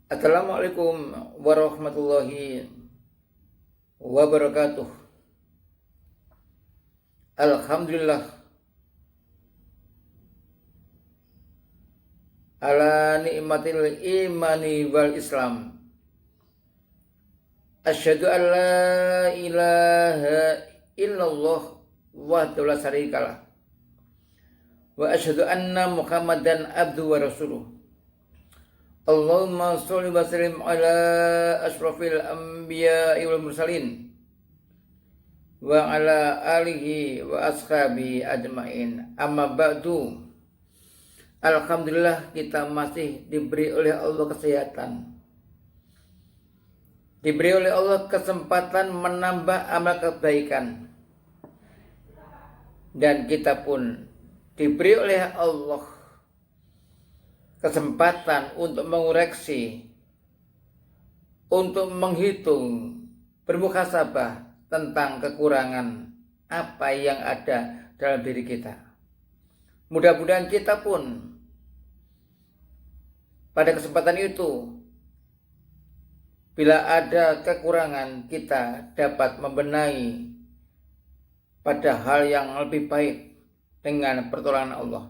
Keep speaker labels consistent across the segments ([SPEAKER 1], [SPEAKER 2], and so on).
[SPEAKER 1] Assalamualaikum warahmatullahi wabarakatuh. Alhamdulillah ala ni'matil imani wal islam. Asyhadu an la ilaha illallah wahdahu la syarikalah. Wa asyhadu anna Muhammadan abduhu wa rasuluh. Allahumma sholli wa sallim ala asyrafil anbiya'i wal mursalin wa ala alihi wa ashabi ajmain. Amma ba'du. Alhamdulillah kita masih diberi oleh Allah kesehatan, diberi oleh Allah kesempatan menambah amal kebaikan, dan kita pun diberi oleh Allah kesempatan untuk mengoreksi, untuk menghitung, bermuhasabah tentang kekurangan apa yang ada dalam diri kita. Mudah-mudahan kita pun pada kesempatan itu, bila ada kekurangan, kita dapat membenahi pada hal yang lebih baik dengan pertolongan Allah.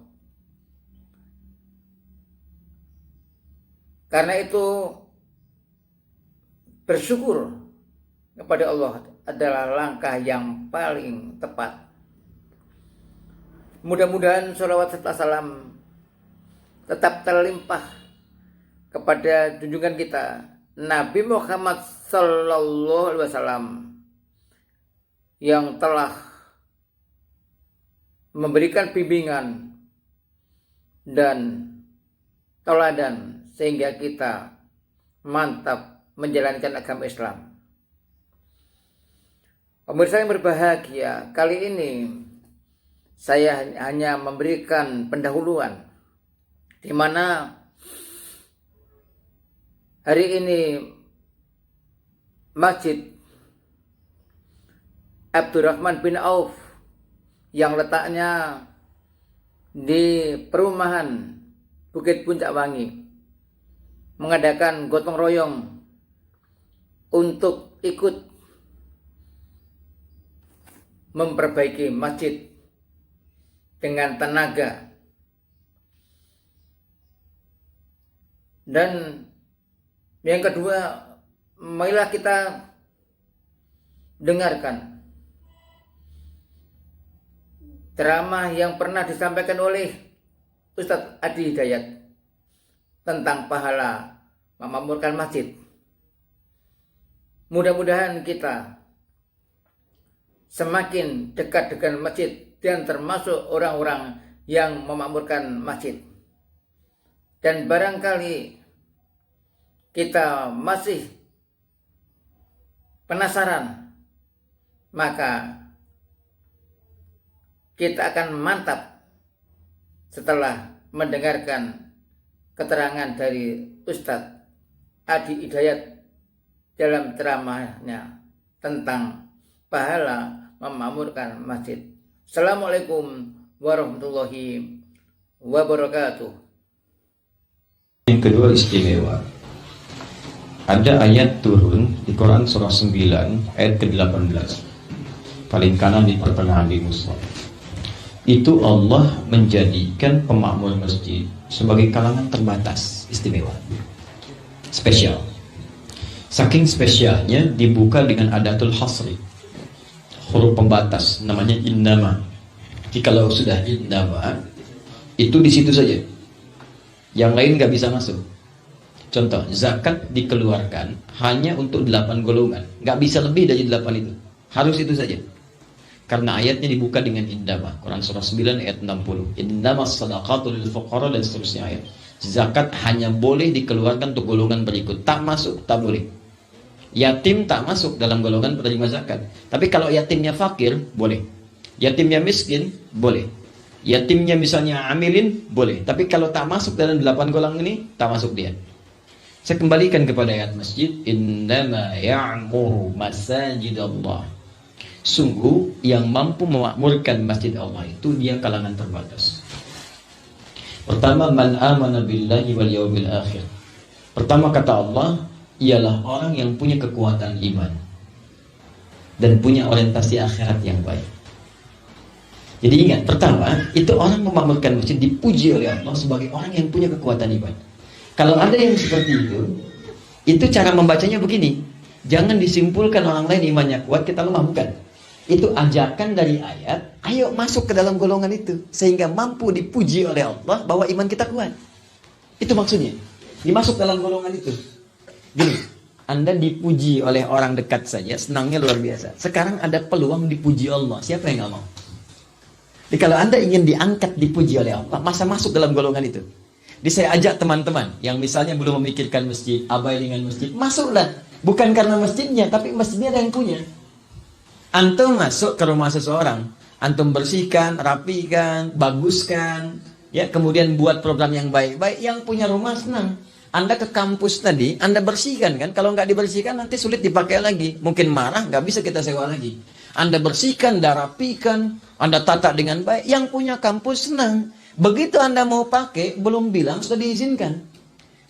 [SPEAKER 1] Karena itu, bersyukur kepada Allah adalah langkah yang paling tepat. Mudah-mudahan sholawat serta salam tetap terlimpah kepada junjungan kita Nabi Muhammad Sallallahu Alaihi Wasallam yang telah memberikan bimbingan dan teladan sehingga kita mantap menjalankan agama Islam. Pemirsa yang berbahagia, kali ini saya hanya memberikan pendahuluan di mana hari ini Masjid Abdurrahman bin Auf yang letaknya di perumahan Bukit Puncak Wangi mengadakan gotong royong untuk ikut memperbaiki masjid dengan tenaga. Dan yang kedua, marilah kita dengarkan ceramah yang pernah disampaikan oleh Ustadz Adi Hidayat tentang pahala memakmurkan masjid. Mudah-mudahan kita semakin dekat dengan masjid dan termasuk orang-orang yang memakmurkan masjid. Dan barangkali kita masih penasaran, maka kita akan mantap setelah mendengarkan keterangan dari Ustadz Adi Hidayat dalam ceramahnya tentang pahala memakmurkan masjid. Assalamualaikum warahmatullahi wabarakatuh.
[SPEAKER 2] Yang kedua istimewa. Ada ayat turun di Quran surah 9 ayat ke-18. Paling kanan di pertengahan di mushaf. Itu Allah menjadikan pemakmur masjid sebagai kalangan terbatas, istimewa, spesial. Saking spesialnya dibuka dengan adatul hasri, huruf pembatas, namanya innama. Jadi kalau sudah innama, itu di situ saja, yang lain nggak bisa masuk. Contoh, zakat dikeluarkan hanya untuk 8 golongan, nggak bisa lebih dari 8 itu, harus itu saja. Karena ayatnya dibuka dengan innama, Quran surah 9 ayat 60. Innamas shadaqatu lil fuqara dan seterusnya ayat. Zakat hanya boleh dikeluarkan untuk golongan berikut, tak masuk, tak boleh. Yatim tak masuk dalam golongan penerima zakat. Tapi kalau yatimnya fakir, boleh. Yatimnya miskin, boleh. Yatimnya misalnya amilin, boleh. Tapi kalau tak masuk dalam 8 golongan ini, tak masuk dia. Saya kembalikan kepada ayat masjid. Innama ya'muru masajidallah. Sungguh yang mampu memakmurkan masjid Allah itu dia kalangan terbatas. Pertama, man amana billahi wal yawmil akhir. Pertama kata Allah, ialah orang yang punya kekuatan iman dan punya orientasi akhirat yang baik. Jadi ingat, pertama, itu orang memakmurkan masjid dipuji oleh Allah sebagai orang yang punya kekuatan iman. Kalau ada yang seperti itu cara membacanya begini. Jangan disimpulkan orang lain imannya kuat, kita lemah, bukan. Itu ajakan dari ayat, ayo masuk ke dalam golongan itu. Sehingga mampu dipuji oleh Allah bahwa iman kita kuat. Itu maksudnya. Dimasuk dalam golongan itu. Gini, Anda dipuji oleh orang dekat saja, senangnya luar biasa. Sekarang ada peluang dipuji Allah. Siapa yang gak mau? Jadi kalau Anda ingin diangkat dipuji oleh Allah, masa masuk dalam golongan itu. Jadi saya ajak teman-teman yang misalnya belum memikirkan masjid, abai dengan masjid, masuklah. Bukan karena masjidnya, tapi masjidnya ada yang punya. Antum masuk ke rumah seseorang, antum bersihkan, rapikan, baguskan, ya, kemudian buat program yang baik-baik, yang punya rumah senang. Anda ke kampus tadi, Anda bersihkan kan? Kalau nggak dibersihkan nanti sulit dipakai lagi. Mungkin marah, nggak bisa kita sewa lagi. Anda bersihkan, Anda rapikan, Anda tata dengan baik. Yang punya kampus senang. Begitu Anda mau pakai, belum bilang sudah diizinkan.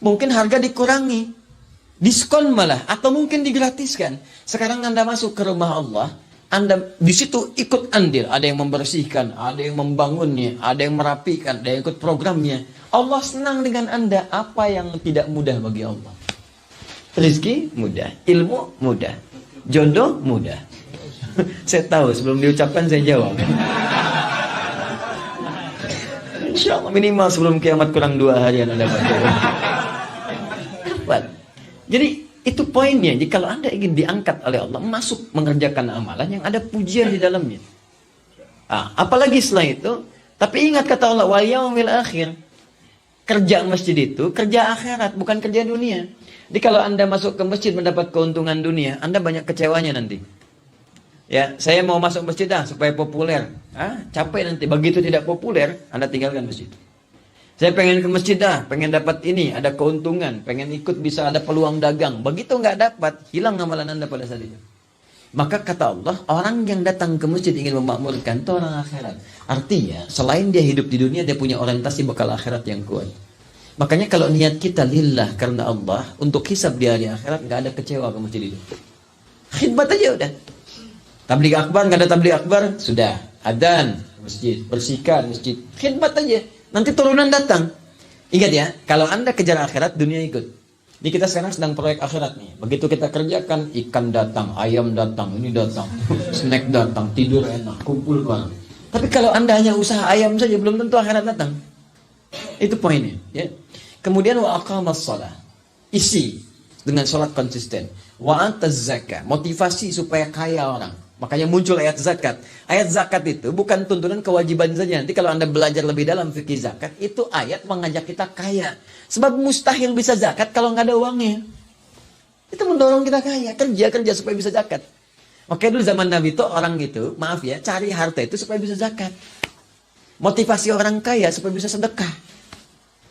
[SPEAKER 2] Mungkin harga dikurangi, diskon malah, atau mungkin digratiskan. Sekarang Anda masuk ke rumah Allah, Anda di situ ikut andil. Ada yang membersihkan, ada yang membangunnya, ada yang merapikan, ada yang ikut programnya. Allah senang dengan Anda. Apa yang tidak mudah bagi Allah? Rezeki mudah, ilmu mudah, jodoh mudah. Saya tahu, sebelum diucapkan saya jawab. Insya Allah minimal sebelum kiamat kurang 2 hari Anda dapat. Jadi itu poinnya. Jadi kalau Anda ingin diangkat oleh Allah, masuk mengerjakan amalan yang ada pujian di dalamnya. Apalagi setelah itu, tapi ingat kata Allah, wal yaumil akhir. Kerja masjid itu kerja akhirat, bukan kerja dunia. Jadi kalau Anda masuk ke masjid mendapat keuntungan dunia, Anda banyak kecewanya nanti. Ya, saya mau masuk masjid supaya populer. Capek nanti. Begitu tidak populer, Anda tinggalkan masjid. Saya pengen ke masjid pengen dapat ini, ada keuntungan, pengen ikut bisa ada peluang dagang. Begitu nggak dapat, hilang amalan Anda pada saat itu. Maka kata Allah, orang yang datang ke masjid ingin memakmurkan itu orang akhirat. Artinya, selain dia hidup di dunia, dia punya orientasi bekal akhirat yang kuat. Makanya kalau niat kita lillah karena Allah, untuk hisab di hari akhirat, nggak ada kecewa ke masjid itu. Khidmat aja udah. Tabligh akbar, nggak ada tabligh akbar, sudah. Adzan, masjid, bersihkan masjid. Khidmat aja. Nanti turunan datang. Ingat ya, kalau Anda kejar akhirat, dunia ikut. Ini kita sekarang sedang proyek akhirat nih. Begitu kita kerjakan, ikan datang, ayam datang, ini datang, snack datang, tidur enak, kumpul bareng. Tapi kalau Anda hanya usaha ayam saja, belum tentu akhirat datang. Itu poinnya. Ya. Kemudian wa aqamas shalah. Isi dengan sholat konsisten. Wa ataz zakah. Motivasi supaya kaya orang. Makanya muncul ayat zakat. Ayat zakat itu bukan tuntunan kewajiban saja. Nanti kalau Anda belajar lebih dalam fikih zakat, itu ayat mengajak kita kaya. Sebab mustahil bisa zakat kalau nggak ada uangnya. Itu mendorong kita kaya. Kerja supaya bisa zakat. Oke, dulu zaman Nabi itu orang gitu, maaf ya, cari harta itu supaya bisa zakat. Motivasi orang kaya supaya bisa sedekah.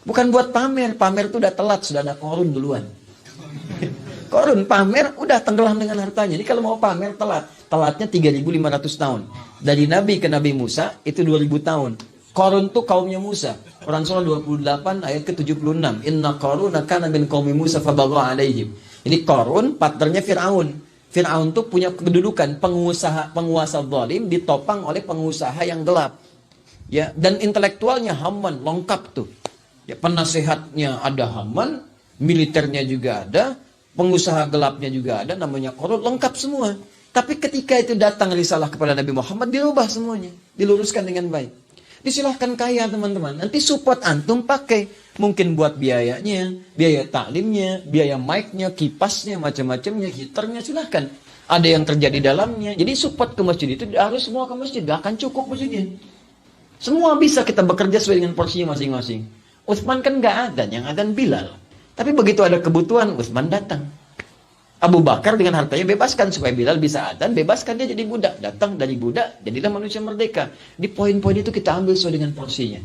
[SPEAKER 2] Bukan buat pamer. Pamer itu udah telat, sudah ada korun duluan. Korun pamer udah tenggelam dengan hartanya. Jadi kalau mau pamer telat. Telatnya 3.500 tahun. Dari Nabi ke Nabi Musa itu 2.000 tahun. Korun tuh kaumnya Musa. Quran surah 28 ayat ke-76. Inna Qaruna kana min qaumi Musa fabagha alaihim. Ini Qarun partnernya Firaun. Firaun tuh punya kedudukan penguasa zalim ditopang oleh pengusaha yang gelap. Ya, dan intelektualnya Haman lengkap tuh. Ya, penasehatnya ada Haman, militernya juga ada, pengusaha gelapnya juga ada, namanya Qarun, lengkap semua. Tapi ketika itu datang risalah kepada Nabi Muhammad, dirubah semuanya. Diluruskan dengan baik. Disilahkan kaya teman-teman. Nanti support antum pakai. Mungkin buat biayanya, biaya taklimnya, biaya mic-nya, kipasnya, macam-macamnya, heaternya, silahkan. Ada yang kerja di dalamnya. Jadi support ke masjid itu harus semua ke masjid. Gak akan cukup masjidnya. Semua bisa kita bekerja sesuai dengan porsinya masing-masing. Utsman kan gak ada, yang ada Bilal. Tapi begitu ada kebutuhan, Utsman datang. Abu Bakar dengan hartanya bebaskan supaya Bilal bisa adzan, bebaskan dia jadi budak. Datang dari budak, jadilah manusia merdeka. Di poin-poin itu kita ambil sesuai dengan porsinya.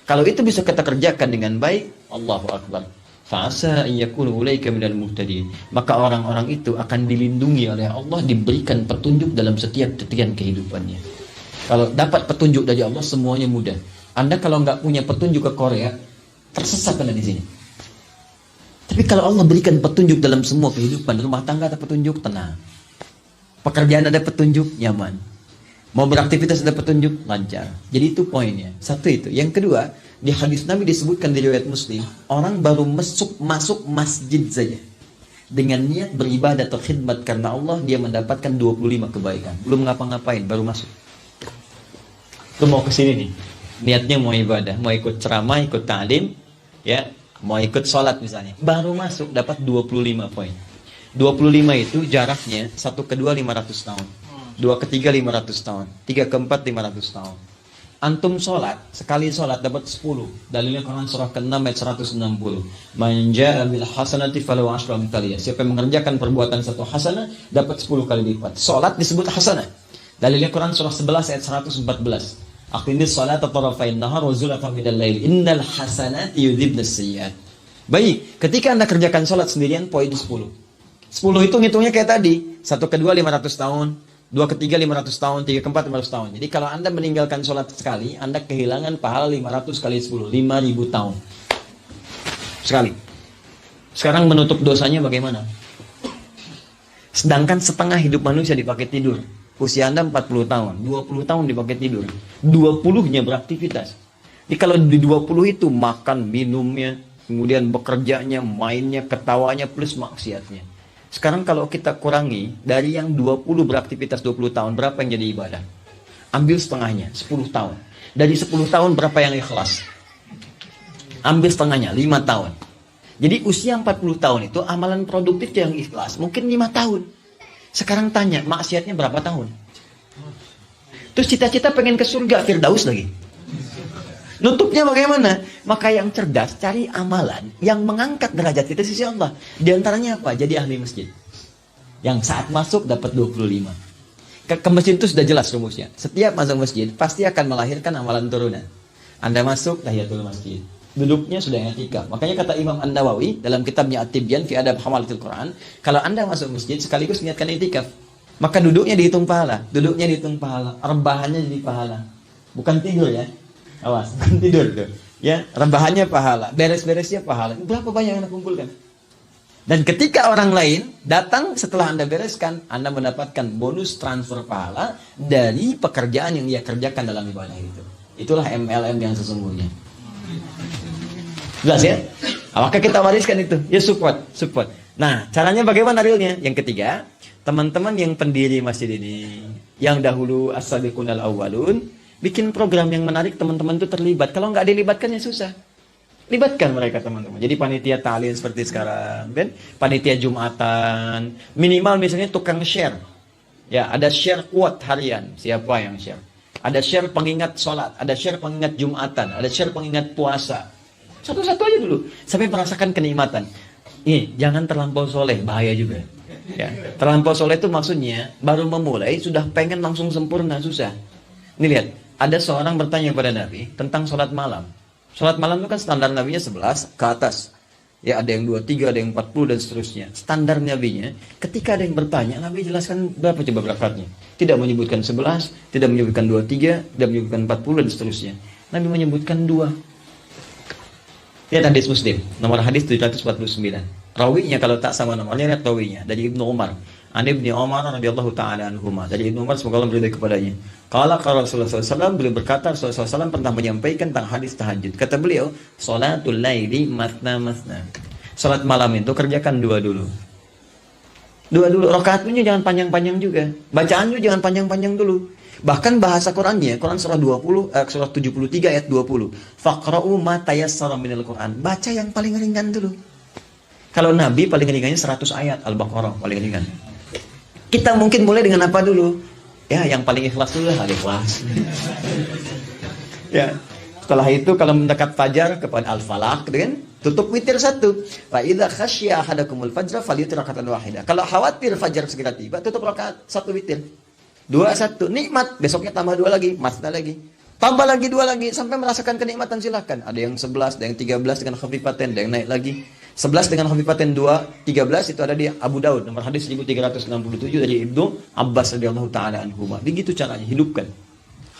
[SPEAKER 2] Kalau itu bisa kita kerjakan dengan baik, Allahu Akbar. Fa'asa yakunu ulaika minal muhtadin. Maka orang-orang itu akan dilindungi oleh Allah, diberikan petunjuk dalam setiap titian kehidupannya. Kalau dapat petunjuk dari Allah, semuanya mudah. Anda kalau nggak punya petunjuk ke Korea, tersesat Anda di sini.
[SPEAKER 3] Tapi kalau Allah berikan petunjuk dalam semua kehidupan, rumah tangga ada petunjuk, tenang. Pekerjaan ada petunjuk, nyaman. Mau beraktivitas ada petunjuk, lancar. Jadi itu poinnya. Satu itu. Yang kedua, di hadis Nabi disebutkan di riwayat Muslim, orang baru masuk masjid saja dengan niat beribadah atau khidmat karena Allah, dia mendapatkan 25 kebaikan. Belum ngapa-ngapain, baru masuk. Lu mau ke sini nih, niatnya mau ibadah, mau ikut ceramah, ikut ta'lim, ya, mau ikut sholat misalnya, baru masuk dapat 25 poin. 25 itu jaraknya 1 ke 2 500 tahun, 2 ke 3 500 tahun, 3 ke 4 500 tahun. Antum sholat, sekali sholat dapat 10. Dalilnya Quran surah ke-6 ayat 160. Man jaa bil hasanati falahu asyru amsalihha. Siapa yang mengerjakan perbuatan satu hasanah dapat 10 kali lipat. Sholat disebut hasanah. Dalilnya Quran surah 11 ayat 114. Aqimis sholata tarafain nahar wa zulafan minal lail. Innal hasanati yudhibnas sayyi'at. Baik, ketika Anda kerjakan sholat sendirian, poin 10. 10 itu ngitungnya kayak tadi. 1 ke 2 500 tahun, 2 ke 3 500 tahun, 3 ke 4 500 tahun. Jadi kalau Anda meninggalkan sholat sekali, Anda kehilangan pahala 500 kali 10, 5.000 tahun. Sekali. Sekarang menutup dosanya bagaimana? Sedangkan setengah hidup manusia dipakai tidur. Usia Anda 40 tahun, 20 tahun dipakai tidur. 20-nya beraktivitas. Jadi kalau di 20 itu makan, minumnya, kemudian bekerjanya, mainnya, ketawanya, plus maksiatnya. Sekarang kalau kita kurangi, dari yang 20 beraktivitas 20 tahun, berapa yang jadi ibadah? Ambil setengahnya, 10 tahun. Dari 10 tahun, berapa yang ikhlas? Ambil setengahnya, 5 tahun. Jadi usia 40 tahun itu, amalan produktif yang ikhlas, mungkin 5 tahun. Sekarang tanya, maksiatnya berapa tahun? Terus cita-cita pengen ke surga, Firdaus lagi. Nutupnya bagaimana? Maka yang cerdas cari amalan yang mengangkat derajat kita di sisi Allah. Di antaranya apa? Jadi ahli masjid. Yang saat masuk dapat 25. Ke masjid itu sudah jelas rumusnya. Setiap masuk masjid pasti akan melahirkan amalan turunan. Anda masuk tahiyatul masjid. Duduknya sudah i'tikaf. Makanya kata Imam An-Nawawi dalam kitabnya At-Tibyan fi Adab Hamalatul Quran, kalau Anda masuk masjid sekaligus niatkan i'tikaf, maka duduknya dihitung pahala, rebahannya jadi pahala. Bukan tidur ya. Awas, bukan tidur tuh. Ya, rebahannya pahala, beres-beresnya pahala. Berapa banyak yang Anda kumpulkan? Dan ketika orang lain datang setelah Anda bereskan, Anda mendapatkan bonus transfer pahala dari pekerjaan yang dia kerjakan dalam ibadah itu. Itulah MLM yang sesungguhnya. Jelas ya? Maka kita wariskan itu. Ya support. Nah, caranya bagaimana realnya? Yang ketiga, teman-teman yang pendiri masjid ini, yang dahulu as-sabiqunal awwalun, bikin program yang menarik, teman-teman itu terlibat. Kalau nggak dilibatkan ya susah. Libatkan mereka teman-teman. Jadi panitia ta'lim seperti sekarang, dan panitia Jumatan, minimal misalnya tukang share. Ya, ada share kuat harian. Siapa yang share? Ada share pengingat sholat, ada share pengingat Jumatan, ada share pengingat puasa. Satu-satu aja dulu, sampai merasakan kenikmatan. Ini jangan terlampau soleh, bahaya juga. Ya, terlampau soleh itu maksudnya baru memulai sudah pengen langsung sempurna, susah. Ini lihat. Ada seorang bertanya kepada Nabi tentang sholat malam. Sholat malam itu kan standar Nabinya 11 ke atas. Ya, ada yang 23, ada yang 40 dan seterusnya. Standar Nabinya, ketika ada yang bertanya, Nabi jelaskan berapa coba rakatnya. Tidak menyebutkan 11, tidak menyebutkan 23, tidak menyebutkan 40 dan seterusnya. Nabi menyebutkan 2. Lihat hadis Muslim, nomor hadis 749. Rawinya kalau tak sama nomornya, lihat rawinya dari Ibnu Umar. An Ibnu Umar radhiyallahu taala anhuma. Dari Ibnu Umar semoga Allah meridai kepadanya. Kalau Rasulullah SAW beliau berkata, Rasulullah SAW pernah menyampaikan tentang hadis tahajud. Kata beliau, salatul laili matna masna. Salat malam itu kerjakan 2 dulu. 2 dulu. Rakaatnya jangan panjang-panjang juga. Bacaannya jangan panjang-panjang dulu. Bahkan bahasa Qurannya, Quran surah 73 ayat 20. Faqra'u ma tayassara minal Quran. Baca yang paling ringan dulu. Kalau Nabi paling ringannya 100 ayat Al-Baqarah paling ringan. Kita mungkin mulai dengan apa dulu? Ya, yang paling ikhlas dulu lah, Al-Ikhlas. Ya. Setelah itu kalau mendekat fajar kepada Al-Falaq, kan? Tutup witir 1. Fa idza khasya ahadakumul fajra falyutir rakatan wahidah. Kalau khawatir fajar segera tiba, tutup rakaat 1 witir. 2-1 nikmat, besoknya tambah 2 lagi, masna lagi. Tambah lagi 2 lagi sampai merasakan kenikmatan silakan. Ada yang 11, ada yang 13 dengan khafifatain, ada yang naik lagi. 11 dengan khafifatain 2, 13 itu ada di Abu Daud nomor hadis 1367 dari Ibnu Abbas radhiyallahu taala anhu. Begitu caranya, hidupkan,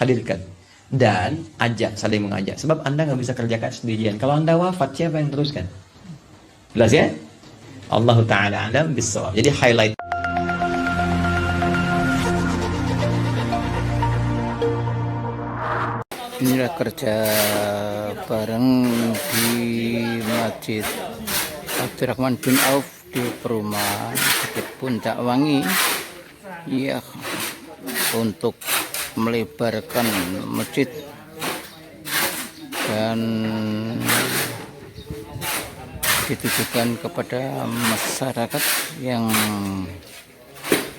[SPEAKER 3] hadirkan dan ajak, saling mengajak. Sebab Anda nggak bisa kerjakan sendirian. Kalau Anda wafat, siapa yang teruskan? Jelas ya? Allah Ta'ala alam bisawab. Jadi highlight.
[SPEAKER 1] Inilah kerja bareng di Masjid Abdurrahman bin Auf di perumahan Bukit Puncak Wangi, ya, untuk melebarkan masjid dan ditujukan kepada masyarakat yang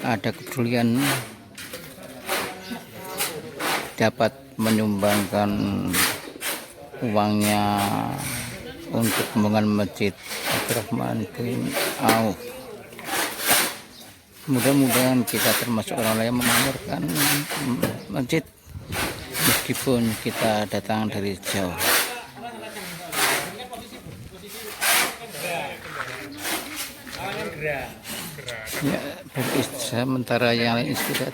[SPEAKER 1] ada kepedulian dapat menyumbangkan uangnya untuk pembangunan Masjid Abdurrahman bin Auf. Mudah-mudahan kita termasuk orang yang memakmurkan masjid meskipun kita datang dari jauh. Ya, beristirahat sementara yang lain istirahat.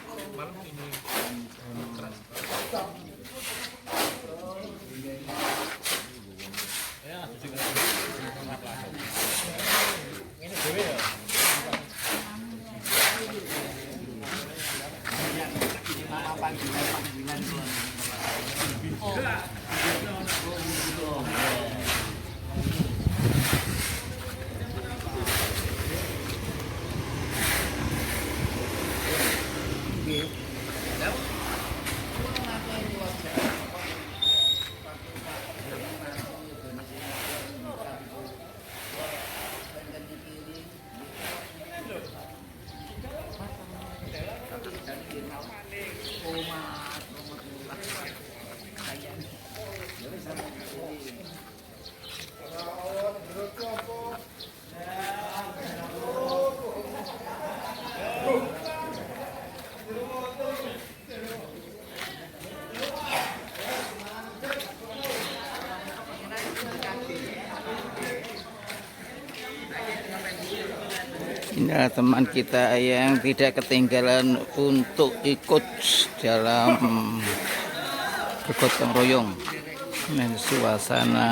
[SPEAKER 1] Inilah teman kita yang tidak ketinggalan untuk ikut dalam bergotong royong. Suasana